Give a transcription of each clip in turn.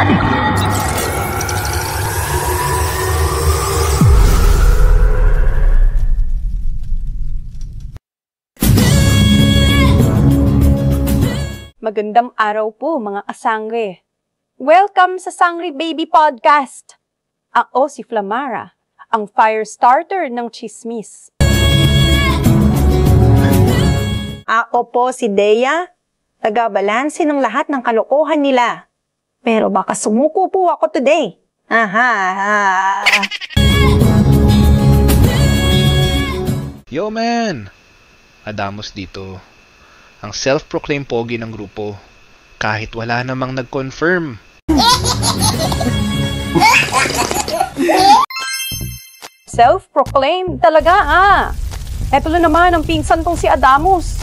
Magandang araw po mga kasangre. Welcome sa Sangre Baby Podcast. Ako si Flamara, ang fire starter ng chismis. Ako po si Dea, taga-balanse ng lahat ng kalokohan nila. Pero baka sumuko po ako today. Yo man! Adamos dito. Ang self-proclaimed pogi ng grupo. Kahit wala namang nag-confirm. Self-proclaimed talaga Eto na naman ang pinsan kong si Adamos.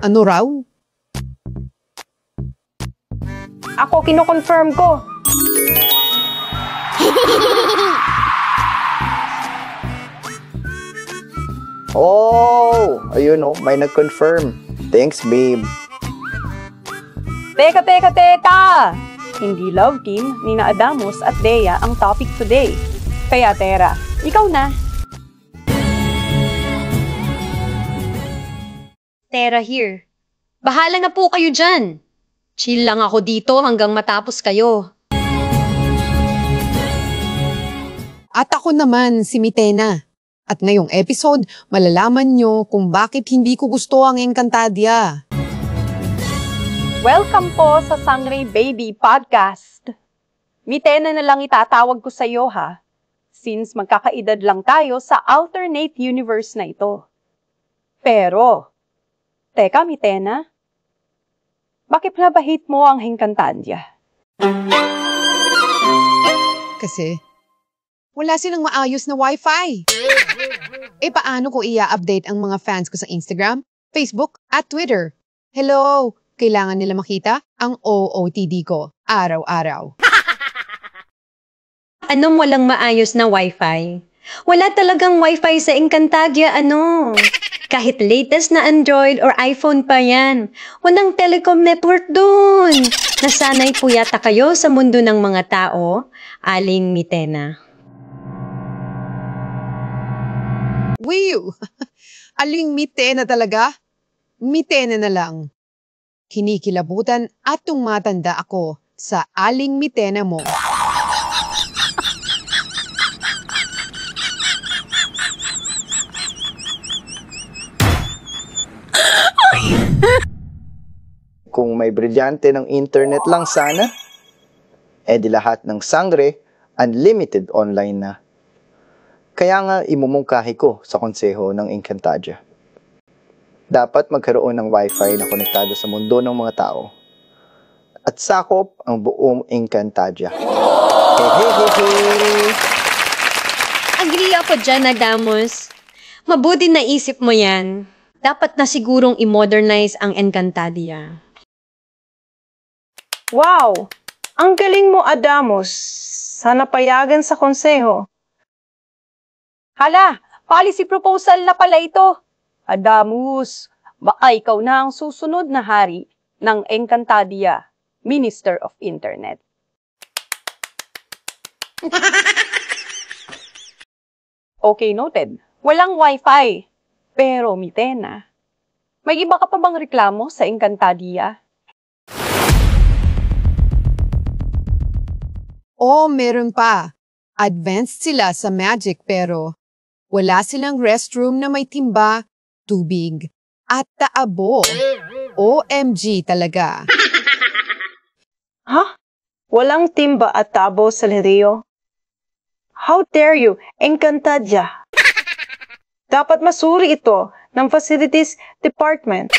Ano raw? Ako kino-confirm ko. Oh, ayun may nag-confirm. Thanks, babe. Teka! Hindi love team ni na Adamos at Dea ang topic today. Kaya Tera, ikaw na. Tera here. Bahala na po kayo dyan. Chill lang ako dito hanggang matapos kayo. At ako naman, si Mitena. At ngayong episode, malalaman nyo kung bakit hindi ko gusto ang Encantadia. Welcome po sa Sangre Baby Podcast. Mitena na lang itatawag ko sa iyo since magkakaedad lang tayo sa alternate universe na ito. Pero, teka Mitena, bakit nabahit mo ang Encantadia? Kasi, wala silang maayos na wifi. Paano ko i-update ang mga fans ko sa Instagram, Facebook, at Twitter? Hello! Kailangan nila makita ang OOTD ko araw-araw. Anong walang maayos na wifi? Wala talagang wifi sa Encantadia, Kahit latest na Android or iPhone pa yan, walang telecom network dun. Nasanay po yata kayo sa mundo ng mga tao, Aling Mitena. Wiw! Aling Mitena talaga? Mitena na lang. Kinikilabutan at tumatanda ako sa Aling Mitena mo. Kung may brilyante ng internet lang sana, di lahat ng sangre, unlimited online na. Kaya nga imumungkahi ko sa konseho ng Encantadia. Dapat magkaroon ng wifi na konektado sa mundo ng mga tao. At sakop ang buong Encantadia. Agree ako dyan, Adamos. Mabuti na isip mo yan. Dapat na sigurong i-modernize ang Encantadia. Wow! Ang galing mo, Adamos. Sana payagan sa konseho. Hala, policy proposal na pala ito. Adamos, baka ikaw na ang susunod na hari ng Encantadia, Minister of Internet. Okay, noted. Walang wifi. Pero, Mitena, may iba ka pa bang reklamo sa Encantadia? Meron pa. Advanced sila sa magic pero wala silang restroom na may timba, tubig, at taabo. OMG talaga. Walang timba at tabo sa Lirio? How dare you, Encantadia? Dapat masuri ito ng Facilities Department.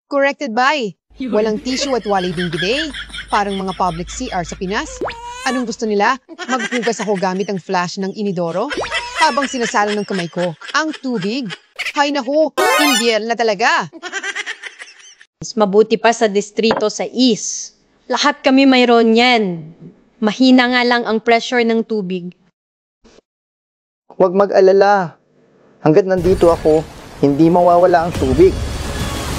Corrected by. Walang tissue at wala ding bidet. Parang mga public CR sa Pinas. Anong gusto nila? Maghugas ako gamit ang flash ng inidoro? Habang sinasalo ng kamay ko ang tubig. Hay naku, Indian na talaga. Mabuti pa sa distrito sa East. Lahat kami mayroon yan. Mahina nga lang ang pressure ng tubig. Huwag mag-alala. Hanggat nandito ako, hindi mawawala ang tubig.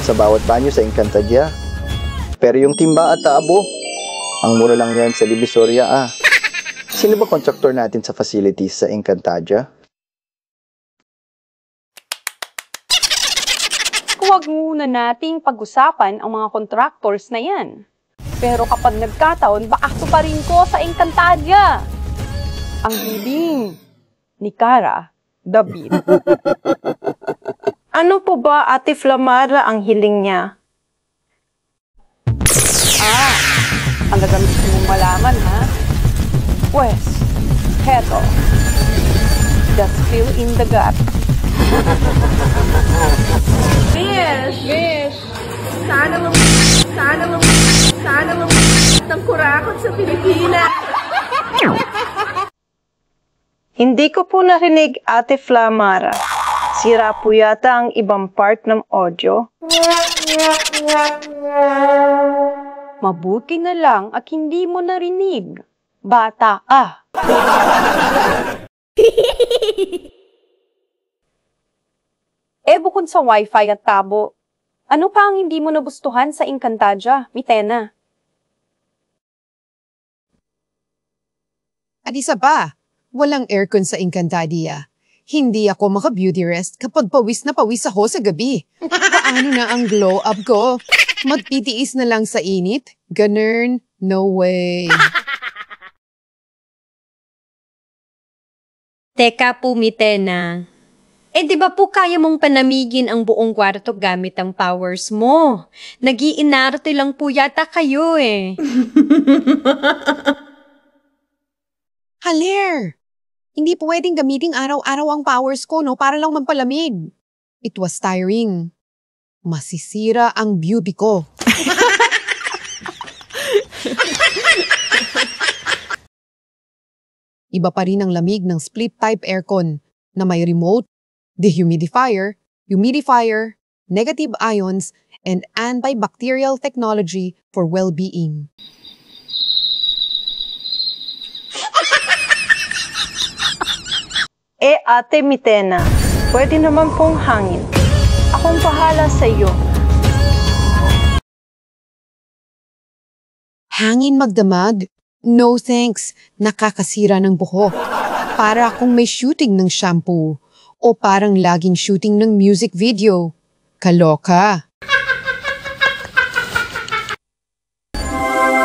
sa bawat banyo sa Encantadia. Pero yung timba at taabo, ang mura lang yan sa Divisoria Sino ba contractor natin sa facilities sa Encantadia? Huwag muna nating pag-usapan ang mga contractors na yan. Pero kapag nagkataon, baakto pa rin ko sa Encantadia. Ang hiling ni Cara David. Ano po ba, Ate Flamara, ang hiling niya? Ang gagamit mong malaman, ha? Pues, heto. Just fill in the gap. Sana ng kurakot sa Pilipinas. Hindi ko po narinig, Ate Flamara. Sira po yata ang ibang part ng audio. Mabuti na lang at hindi mo narinig. Bata ka. Bukod sa wifi at tabo, ano pa ang hindi mo nagustuhan sa Encantadia, Mitena? At isa pa, walang aircon sa Encantadia. Hindi ako maka-beauty rest kapag pawis na pawis ako sa gabi. Paano na ang glow up ko? Magtitiis na lang sa init? Ganun? No way. Teka po, Mitena. Di ba po kaya mong panamigin ang buong kwarto gamit ang powers mo? Nag-iinarte lang po yata kayo Haler! Hindi pwedeng gamiting araw-araw ang powers ko, no? Para lang mampalamig. It was tiring. Masisira ang beauty ko. Iba pa rin ang lamig ng split-type aircon na may remote, dehumidifier, humidifier, negative ions, and antibacterial technology for well-being. Ate Mitena, pwede naman pong hangin. Akong bahala sa iyo. Hangin magdamag? No thanks, nakakasira ng buhok. Para akong may shooting ng shampoo o parang laging shooting ng music video. Kaloka.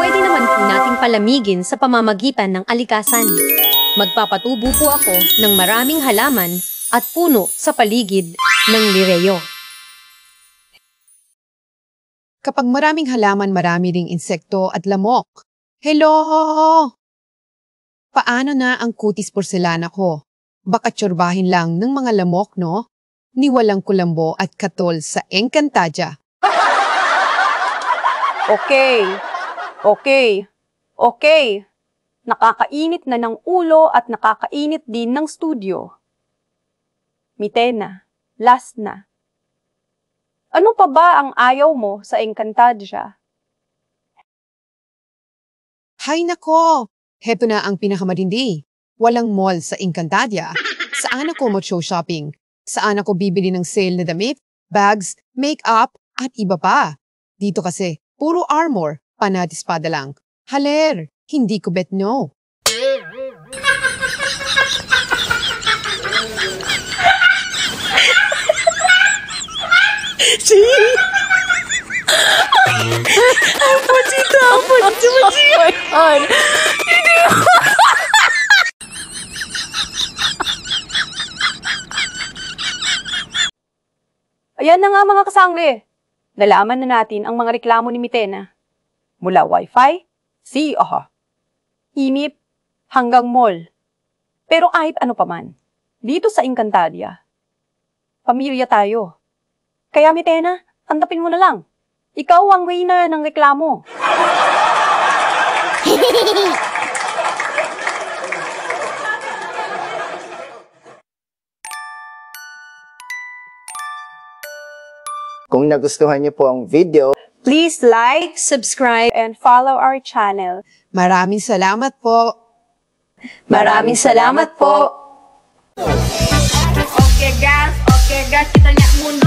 Pwede naman po nating palamigin sa pamamagitan ng alikasan. Magpapatubo po ako ng maraming halaman at puno sa paligid ng Lireo. Kapag maraming halaman, marami ring insekto at lamok. Hello! Paano na ang kutis porselana ko? Baka tsorbahin lang ng mga lamok, no? Niwalang kulambo at katol sa Encantadia. Okay. Nakakainit na ng ulo at nakakainit din ng studio. Mitena, last na. Ano pa ba ang ayaw mo sa Encantadia? Hay nako! Heto na ang pinakamatindi. Walang mall sa Encantadia. Saan ako mag-shopping? Saan ako bibili ng sale na damit, bags, make-up, at iba pa? Dito kasi, puro armor, panatispada lang. Haler! Hindi ko bet no. Ayan na nga mga kasangre. Nalaman na natin ang mga reklamo ni Mitena. Mula wifi, inip, hanggang mall. Pero kahit ano pa man, dito sa Encantadia, pamilya tayo. Kaya Mitena, tandapin mo na lang. Ikaw ang reyna ng reklamo. Kung nagustuhan niyo po ang video, Please like, Subscribe. And follow our channel. Maraming salamat po. Maraming salamat po. Okay guys, kita niya mundo.